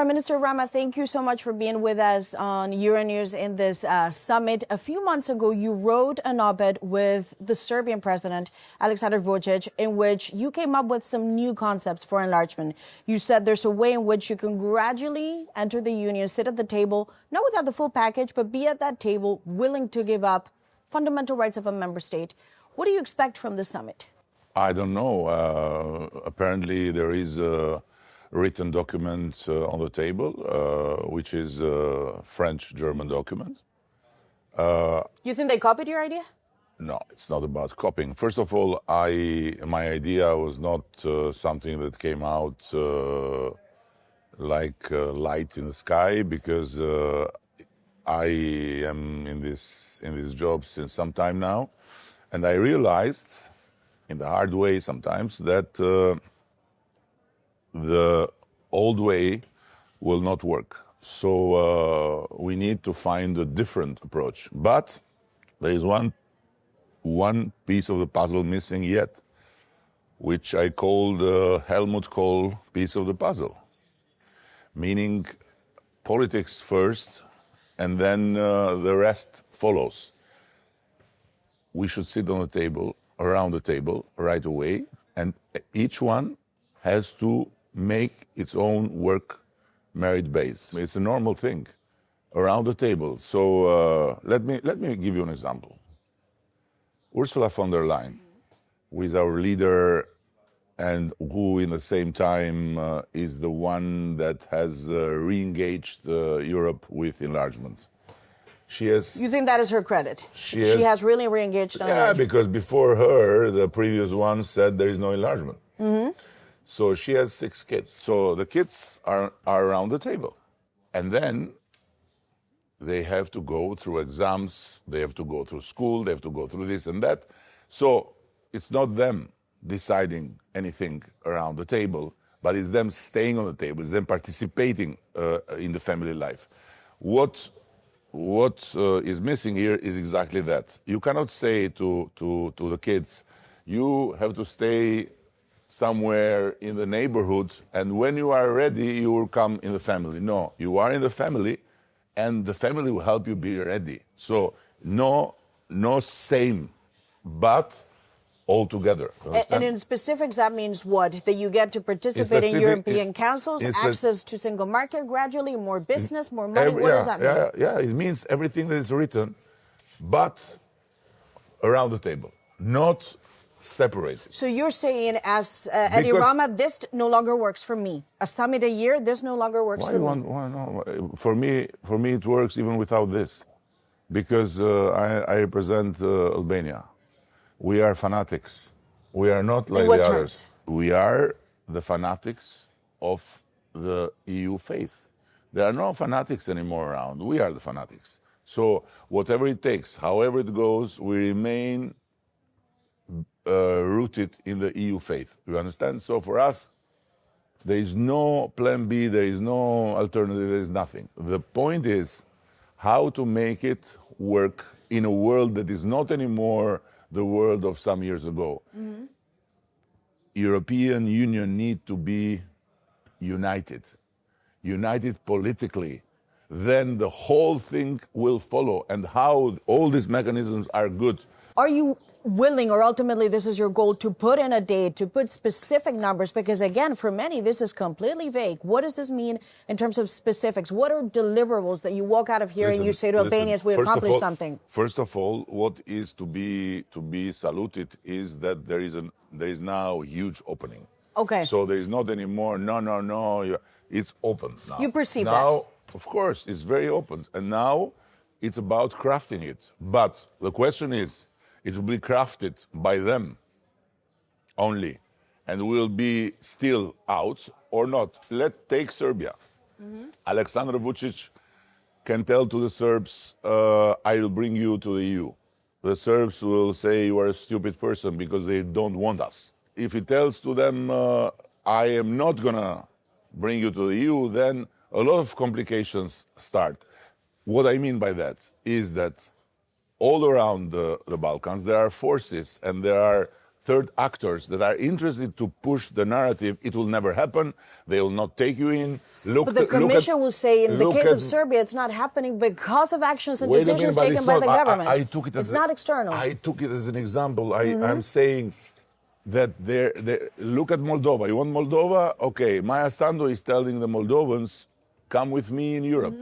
Prime Minister Rama, thank you so much for being with us on Euronews in this summit. A few months ago, you wrote an op-ed with the Serbian president, Aleksandar Vučić, in which you came up with some new concepts for enlargement. You said there's a way in which you can gradually enter the union, sit at the table, not without the full package, but be at that table willing to give up fundamental rights of a member state. What do you expect from the summit? I don't know. Apparently, there is a written document on the table, which is a French-German document. You think they copied your idea? No, it's not about copying. First of all, my idea was not something that came out like light in the sky, because I am in this job since some time now, and I realized, in the hard way sometimes, that the old way will not work. So we need to find a different approach. But there is one piece of the puzzle missing yet, which I call the Helmut Kohl piece of the puzzle, meaning politics first, and then the rest follows. We should sit on the table, around the table, right away, and each one has to make its own work merit base. It's a normal thing, around the table. So let me give you an example. Ursula von der Leyen, who is our leader and who in the same time is the one that has re-engaged Europe with enlargement. She has. You think that is her credit? She has really re-engaged on enlargement. Because before her, the previous one said there is no enlargement. Mm-hmm. So she has 6 kids. So the kids are around the table. And then they have to go through exams, they have to go through school, they have to go through this and that. So it's not them deciding anything around the table, but it's them staying on the table, it's them participating in the family life. What is missing here is exactly that. You cannot say to the kids, you have to stay somewhere in the neighborhood, and when you are ready, you will come in the family. No, you are in the family, and the family will help you be ready. So no same, but all together. And in specifics, that means what? That you get to participate in European councils, access to single market gradually, more business, more money? What does that mean? Yeah, it means everything that is written, but around the table, not separated. So you're saying, as Edi Rama, this no longer works for me. A summit a year, this no longer works for me. Why no? For me, it works even without this, because I represent Albania. We are fanatics. We are not like the others. We are the fanatics of the EU faith. There are no fanatics anymore around. We are the fanatics. So whatever it takes, however it goes, we remain rooted in the EU faith. You understand? So for us, there is no plan B, there is no alternative, there is nothing. The point is how to make it work in a world that is not anymore the world of some years ago. Mm-hmm. European Union need to be united politically. Then the whole thing will follow, and how all these mechanisms are good. Are you willing, or ultimately this is your goal, to put in a date, to put specific numbers? Because again, for many, this is completely vague. What does this mean in terms of specifics? What are deliverables that you walk out of here and you say to Albanians, we accomplished something? First of all, what is to be saluted is that there is now a huge opening. Okay. So there is not anymore, no, it's open now. You perceive now, that? Of course, it's very open. And now it's about crafting it. But the question is, it will be crafted by them only, and will be still out or not. Let's take Serbia. Mm-hmm. Aleksandar Vučić can tell to the Serbs, I will bring you to the EU. The Serbs will say you are a stupid person because they don't want us. If he tells to them, I am not going to bring you to the EU, then a lot of complications start. What I mean by that is that all around the Balkans, there are forces and there are third actors that are interested to push the narrative, it will never happen. They will not take you in. But the Commission will say, in the case of Serbia, it's not happening because of actions and decisions taken by the government. I took it as it's not external. I took it as an example. I'm saying that look at Moldova. You want Moldova? Okay, Maya Sandu is telling the Moldovans, come with me in Europe.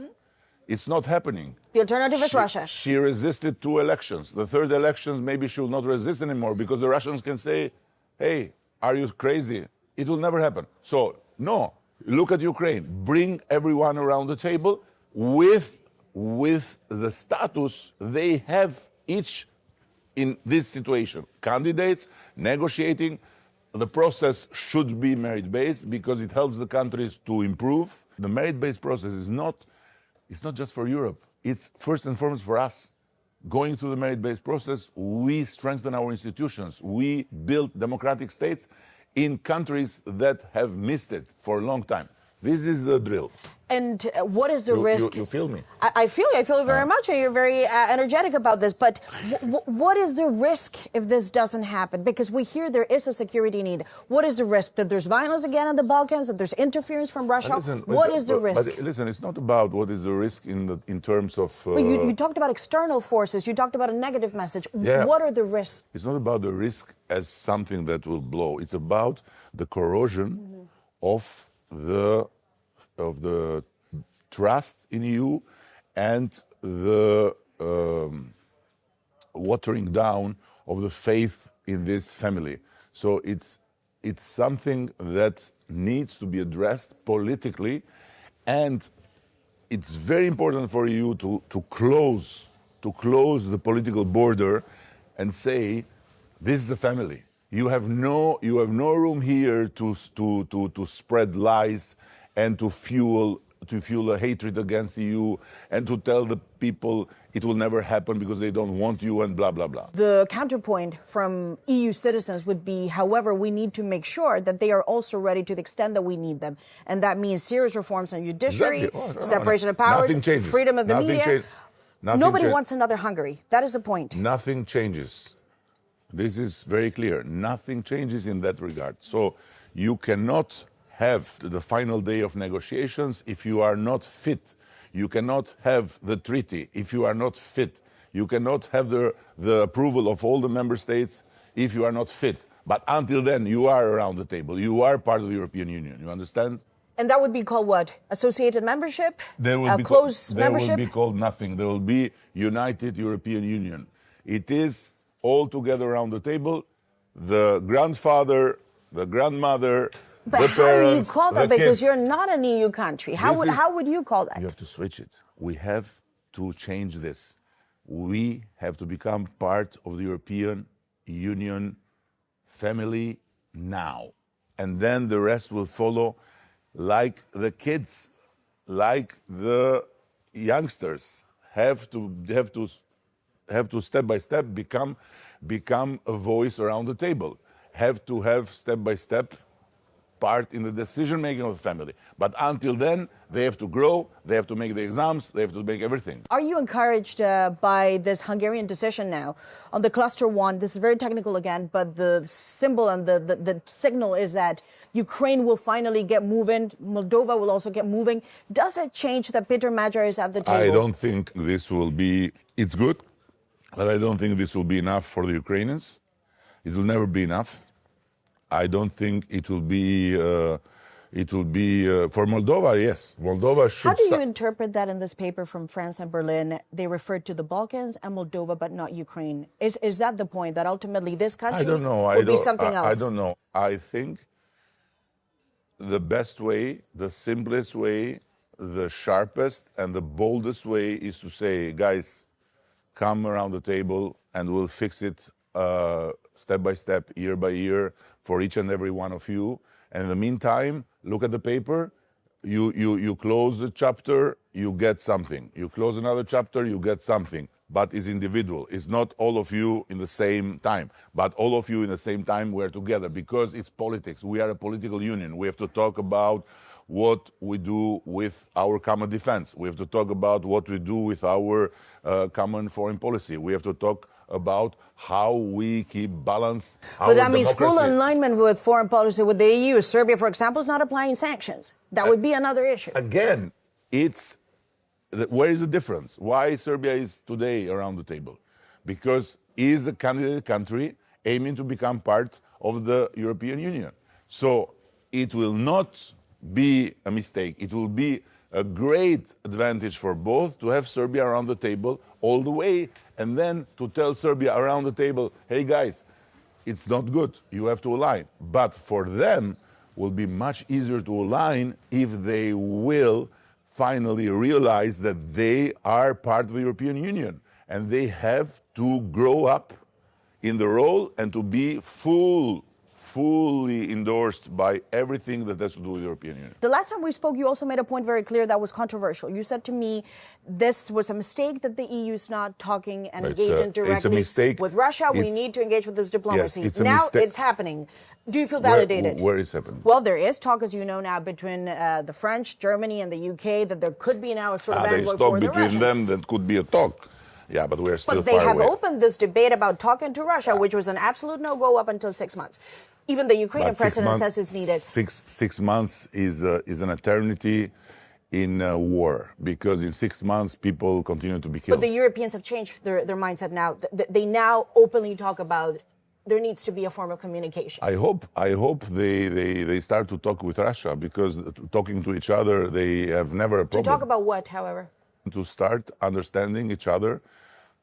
It's not happening. The alternative is Russia. She resisted 2 elections. The third elections, maybe she will not resist anymore because the Russians can say, hey, are you crazy? It will never happen. So, no, look at Ukraine. Bring everyone around the table with the status they have each in this situation. Candidates, negotiating. The process should be merit-based because it helps the countries to improve. The merit-based process is not just for Europe. It's first and foremost for us. Going through the merit-based process, we strengthen our institutions. We build democratic states in countries that have missed it for a long time. This is the drill. And what is the risk? You feel me? I feel you. I feel it very much. And you're very energetic about this. But what is the risk if this doesn't happen? Because we hear there is a security need. What is the risk? That there's violence again in the Balkans? That there's interference from Russia? What is the risk? But listen, it's not about what is the risk in terms of... But you talked about external forces. You talked about a negative message. Yeah. What are the risks? It's not about the risk as something that will blow. It's about the corrosion of the trust in you and the watering down of the faith in this family. So it's something that needs to be addressed politically, and it's very important for you to close the political border and say, this is a family. You have no room here to spread lies and to fuel a hatred against you and to tell the people it will never happen because they don't want you and blah, blah, blah. The counterpoint from EU citizens would be, however, we need to make sure that they are also ready to the extent that we need them. And that means serious reforms on judiciary, separation of powers, freedom of the media. Nobody wants another Hungary. That is the point. Nothing changes. This is very clear. Nothing changes in that regard. So you cannot have the final day of negotiations if you are not fit. You cannot have the treaty if you are not fit. You cannot have the approval of all the member states if you are not fit. But until then, you are around the table. You are part of the European Union. You understand? And that would be called what? Associated membership? Close membership? There will be called nothing. There will be United European Union. It is all together around the table. The grandfather, the grandmother, but the parents, parents, how do you call that? Because you're not an EU country. How would you call that? You have to switch it. We have to change this. We have to become part of the European Union family now. And then the rest will follow, like the kids, like the youngsters have to step by step become a voice around the table. Have to have step by step part in the decision-making of the family. But until then, they have to grow, they have to make the exams, they have to make everything. Are you encouraged by this Hungarian decision now on the cluster one? This is very technical again, but the symbol and the signal is that Ukraine will finally get moving, Moldova will also get moving. Does it change that Peter Magyar is at the table? I don't think this will be, it's good, but I don't think this will be enough for the Ukrainians. It will never be enough. I don't think it will be for Moldova, yes. Moldova should... How do you interpret that in this paper from France and Berlin? They referred to the Balkans and Moldova, but not Ukraine. Is that the point, that ultimately this country will be something else? I don't know. I think the best way, the simplest way, the sharpest and the boldest way is to say, guys, come around the table and we'll fix it step by step, year by year, for each and every one of you. And in the meantime, look at the paper. You close a chapter, you get something. You close another chapter, you get something. But it's individual. It's not all of you in the same time. But all of you in the same time, we're together because it's politics. We are a political union. We have to talk about what we do with our common defense. We have to talk about what we do with our common foreign policy. We have to talk about how we keep balance our But that means full democracy. alignment with foreign policy with the EU. Serbia, for example, is not applying sanctions. That would be another issue. Again, where is the difference? Why Serbia is today around the table? Because it is a candidate country aiming to become part of the European Union. So it will not be a mistake. It will be a great advantage for both to have Serbia around the table all the way, and then to tell Serbia around the table, hey guys, it's not good, you have to align. But for them, will be much easier to align if they will finally realize that they are part of the European Union, and they have to grow up in the role and to be fully endorsed by everything that has to do with the European Union. The last time we spoke, you also made a point very clear that was controversial. You said to me, this was a mistake that the EU is not talking and engaging directly with Russia. We need to engage with this diplomacy. Yes, now it's happening. Do you feel validated? Where is happening? Well, there is talk, as you know now, between the French, Germany, and the UK that there could be now a sort of envoy for the Russians. There is talk between them that could be a talk. Yeah, but we're still far away. But they have opened this debate about talking to Russia, which was an absolute no-go up until 6 months. Even the Ukrainian president says it's needed. 6 months is an eternity in war, because in 6 months people continue to be killed. But the Europeans have changed their mindset now. They now openly talk about there needs to be a form of communication. I hope they start to talk with Russia, because talking to each other, they have never a problem. To talk about what, however? To start understanding each other,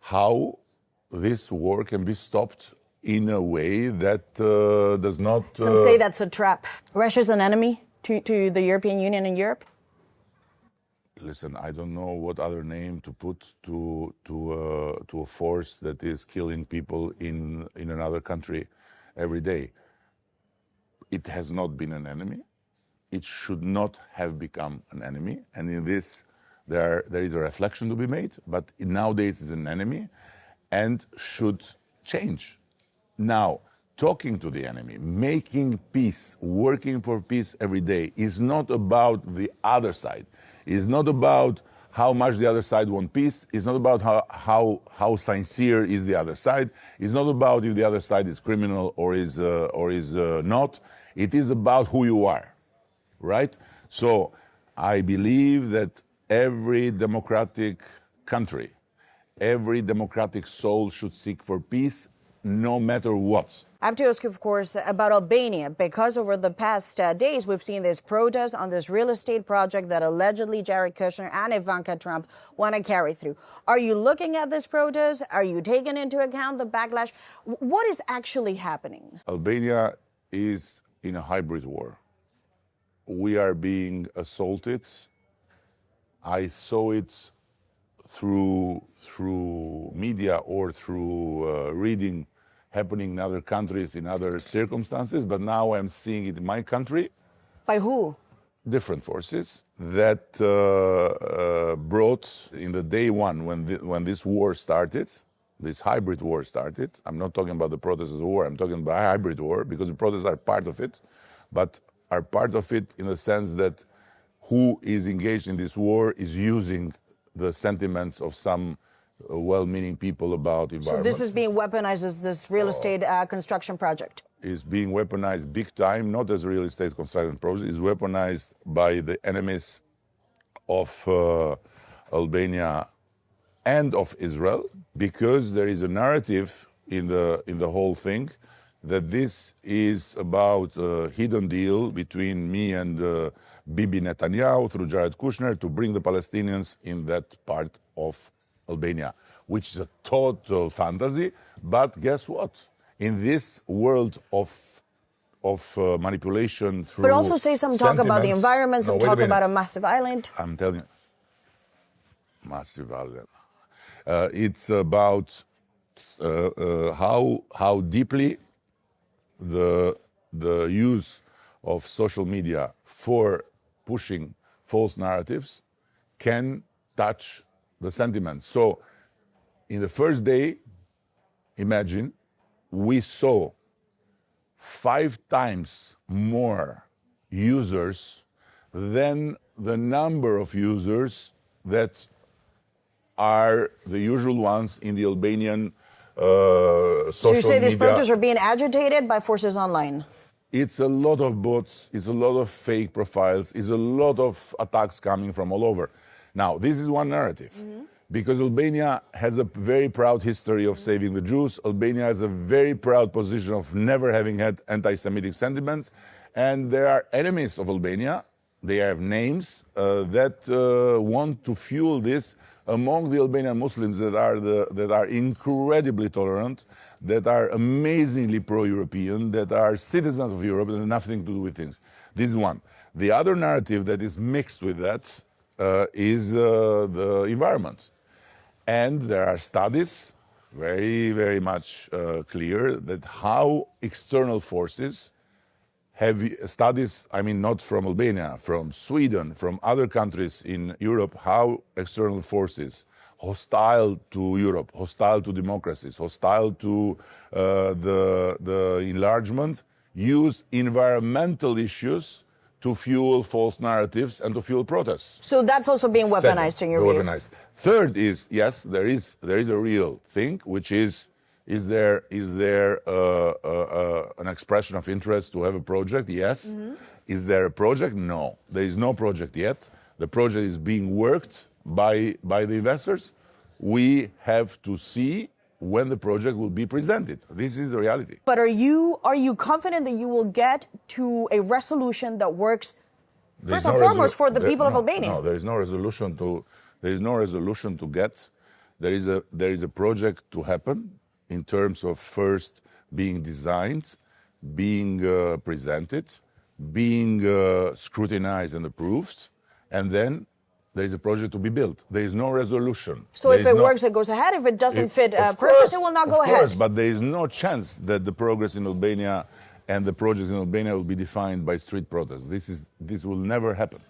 how this war can be stopped in a way that does not... Some say that's a trap. Russia's an enemy to the European Union and Europe? Listen, I don't know what other name to put to a force that is killing people in another country every day. It has not been an enemy. It should not have become an enemy. And in this, there is a reflection to be made. But nowadays, it's an enemy and should change. Now, talking to the enemy, making peace, working for peace every day is not about the other side. It's not about how much the other side wants peace. It's not about how sincere is the other side. It's not about if the other side is criminal or is not. It is about who you are, right? So I believe that every democratic country, every democratic soul should seek for peace, no matter what. I have to ask you, of course, about Albania, because over the past days, we've seen this protest on this real estate project that allegedly Jared Kushner and Ivanka Trump want to carry through. Are you looking at this protest? Are you taking into account the backlash? What is actually happening? Albania is in a hybrid war. We are being assaulted. I saw it through media or through reading happening in other countries, in other circumstances, but now I'm seeing it in my country. By who? Different forces that brought in the day one when this war started, this hybrid war started. I'm not talking about the protests as a war, I'm talking about a hybrid war, because the protests are part of it, but are part of it in the sense that who is engaged in this war is using the sentiments of some well-meaning people about environment. So this is being weaponized as this real estate construction project? Is being weaponized big time, not as a real estate construction project, is weaponized by the enemies of Albania and of Israel, because there is a narrative in the whole thing that this is about a hidden deal between me and Bibi Netanyahu through Jared Kushner to bring the Palestinians in that part of Albania, which is a total fantasy. But guess what? In this world of manipulation through But also say some talk about the environment, some talk about a massive island. I'm telling you, massive island. It's about how deeply the use of social media for pushing false narratives can touch the sentiments. So in the first day, imagine, we saw 5 times more users than the number of users that are the usual ones in the Albanian social So you say media. these protests are being agitated by forces online? It's a lot of bots, it's a lot of fake profiles, it's a lot of attacks coming from all over. Now, this is one narrative, because Albania has a very proud history of saving the Jews. Albania has a very proud position of never having had anti-Semitic sentiments, and there are enemies of Albania. They have names that want to fuel this among the Albanian Muslims that are incredibly tolerant, that are amazingly pro-European, that are citizens of Europe and have nothing to do with things. This is one. The other narrative that is mixed with that is the environment. And there are studies, very, very much clear, that how external forces have studies, I mean, not from Albania, from Sweden, from other countries in Europe, how external forces, hostile to Europe, hostile to democracies, hostile to the enlargement, use environmental issues to fuel false narratives and to fuel protests. So that's also being weaponized in your view? Weaponized. Third is, yes, there is a real thing, which is there an expression of interest to have a project? Yes. Is there a project? No. There is no project yet. The project is being worked by the investors. We have to see when the project will be presented. This is the reality. But are you confident that you will get to a resolution that works first and foremost for the people of Albania? No, there is no resolution to get. There is a project to happen, in terms of first being designed, being presented, being scrutinized and approved, and then there is a project to be built. There is no resolution. So if it works, it goes ahead. If it doesn't fit purpose, it will not go ahead. Of course, but there is no chance that the progress in Albania and the projects in Albania will be defined by street protests. This will never happen,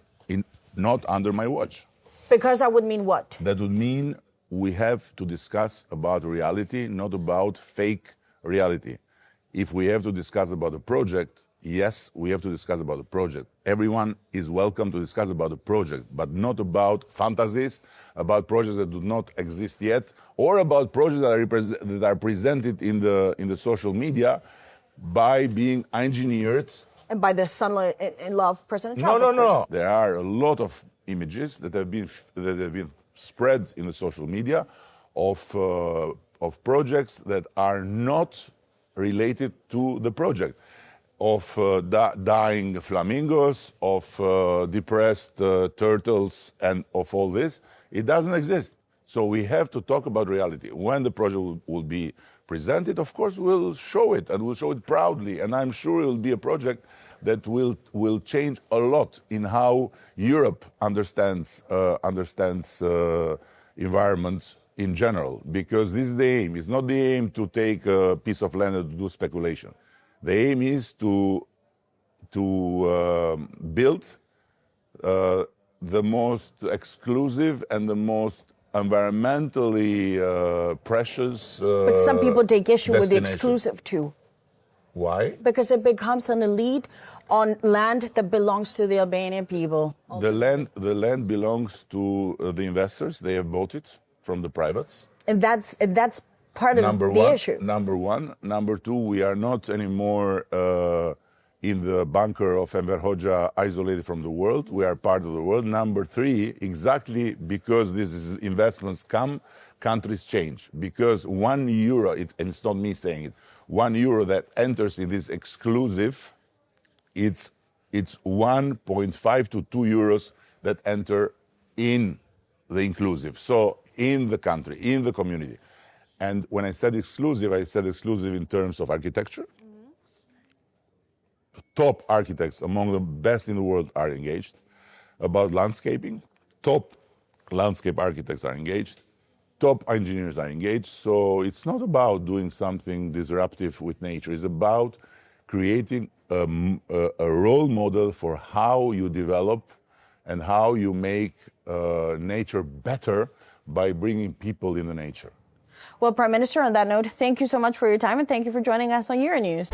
not under my watch. Because that would mean what? That would mean we have to discuss about reality, not about fake reality. If we have to discuss about a project, yes, we have to discuss about the project. Everyone is welcome to discuss about the project, but not about fantasies, about projects that do not exist yet, or about projects that are presented in the social media by being engineered. And by the son-in-law of President Trump? No. There are a lot of images that have been spread in the social media of projects that are not related to the project, of dying flamingos, of depressed turtles, and of all this. It doesn't exist. So we have to talk about reality. When the project will be presented, of course, we'll show it, and we'll show it proudly. And I'm sure it will be a project that will change a lot in how Europe understands environment in general, because this is the aim. It's not the aim to take a piece of land and to do speculation. The aim is to build the most exclusive and the most environmentally precious But some people take issue with the exclusive too. Why? Because it becomes an elite on land that belongs to the Albanian people. The land belongs to the investors. They have bought it from the privates. And that's part of the issue. Number one. Number two, we are not anymore in the bunker of Enver Hoxha, isolated from the world. We are part of the world. Number three, exactly because these investments come, countries change. Because €1, and it's not me saying it, €1 that enters in this exclusive, it's 1.5 to €2 that enter in the inclusive. So in the country, in the community. And when I said exclusive in terms of architecture. Top architects among the best in the world are engaged. About landscaping, top landscape architects are engaged. Top engineers are engaged. So it's not about doing something disruptive with nature. It's about creating a role model for how you develop and how you make nature better by bringing people in the nature. Well, Prime Minister, on that note, thank you so much for your time and thank you for joining us on Euronews.